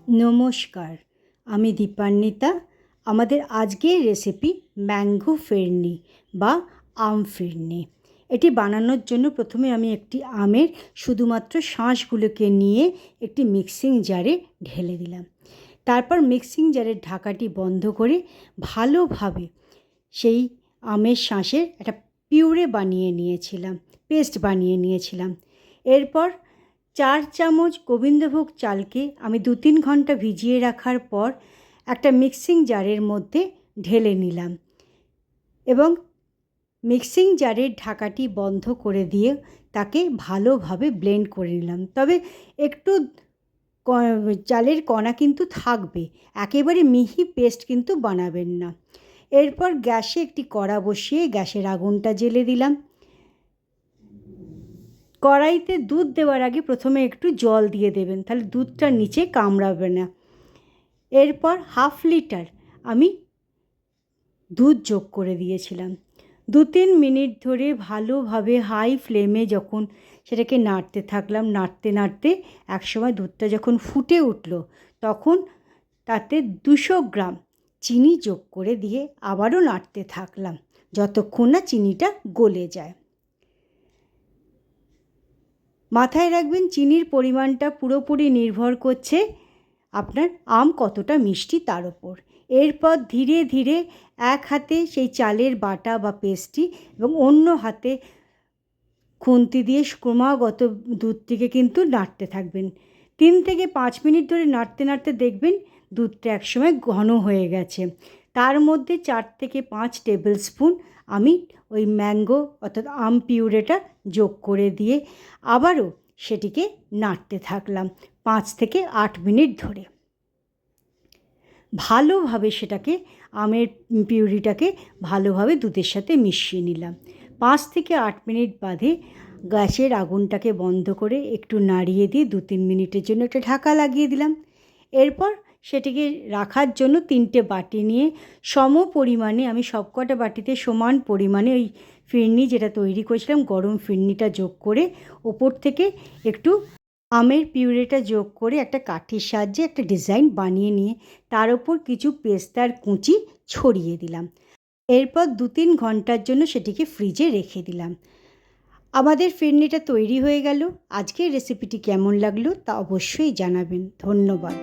নমস্কার, আমি দীপান্বিতা। আমাদের আজকের রেসিপি ম্যাঙ্গো ফিরনি বা আম ফিরনি। এটি বানানোর জন্য প্রথমে আমি একটি আমের শুধুমাত্র শাঁসগুলোকে নিয়ে একটি মিক্সিং জারে ঢেলে দিলাম। তারপর মিক্সিং জারের ঢাকাটি বন্ধ করে ভালোভাবে সেই আমের শাঁসের একটা পিউরে বানিয়ে নিয়েছিলাম, পেস্ট বানিয়ে নিয়েছিলাম। এরপর 4 চামচ গোবিন্দভোগ চালকে আমি 2-3 ঘন্টা ভিজিয়ে রাখার পর একটা মিক্সিং জারের মধ্যে ঢেলে নিলাম এবং মিক্সিং জারের ঢাকাটি বন্ধ করে দিয়ে তাকে ভালোভাবে ব্লেন্ড করে নিলাম। তবে একটু চালের কণা কিন্তু থাকবে, একেবারে মিহি পেস্ট কিন্তু বানাবেন না। এরপর গ্যাসে একটি কড়া বসিয়ে গ্যাসের আগুনটা জ্বেলে দিলাম। কড়াইতে দুধ দেওয়ার আগে প্রথমে একটু জল দিয়ে দেবেন, তাহলে দুধটা নিচে কামড়াবে না। এরপর 1/2 লিটার আমি দুধ যোগ করে দিয়েছিলাম। 2-3 মিনিট ধরে ভালোভাবে হাই ফ্লেমে যখন সেটাকে নাড়তে থাকলাম, নাড়তে নাড়তে একসময় দুধটা যখন ফুটে উঠল, তখন তাতে 200 গ্রাম চিনি যোগ করে দিয়ে আবারও নাড়তে থাকলাম যতক্ষণ না চিনিটা গলে যায়। মাথায় রাখবেন, চিনির পরিমাণটা পুরোপুরি নির্ভর করছে আপনার আম কতটা মিষ্টি তার ওপর। এরপর ধীরে ধীরে এক হাতে সেই চালের বাটা বা পেস্টটি এবং অন্য হাতে খুন্তি দিয়ে ক্রমাগত দুধটিকে কিন্তু নাড়তে থাকবেন। 3 থেকে 5 মিনিট ধরে নাড়তে নাড়তে দেখবেন দুধটা একসময় ঘন হয়ে গেছে। তার মধ্যে 4 থেকে 5 টেবিল স্পুন আমি ওই ম্যাঙ্গো অর্থাৎ আম পিউরেটা যোগ করে দিয়ে আবারও সেটিকে নাড়তে থাকলাম 5 থেকে 8 মিনিট ধরে। ভালোভাবে সেটাকে আমের পিউরিটাকে ভালোভাবে দুধের সাথে মিশিয়ে নিলাম। 5 থেকে 8 মিনিট বাদে গ্যাসের আগুনটাকে বন্ধ করে একটু নাড়িয়ে দিয়ে 2-3 মিনিটের জন্য একটা ঢাকা লাগিয়ে দিলাম। এরপর সেটিকে রাখার জন্য 3টে বাটি নিয়ে সম পরিমাণে আমি সবকটা বাটিতে সমান পরিমাণে ওই ফিরনি যেটা তৈরি করেছিলাম গরম ফিরনিটা যোগ করে ওপর থেকে একটু আমের পিউরেটা যোগ করে একটা কাঠির সাহায্যে একটা ডিজাইন বানিয়ে নিয়ে তার ওপর কিছু পেস্তার কুচি ছড়িয়ে দিলাম। এরপর 2-3 ঘন্টার জন্য সেটিকে ফ্রিজে রেখে দিলাম। আমাদের ফিরনিটা তৈরি হয়ে গেল। আজকের রেসিপিটি কেমন লাগলো তা অবশ্যই জানাবেন। ধন্যবাদ।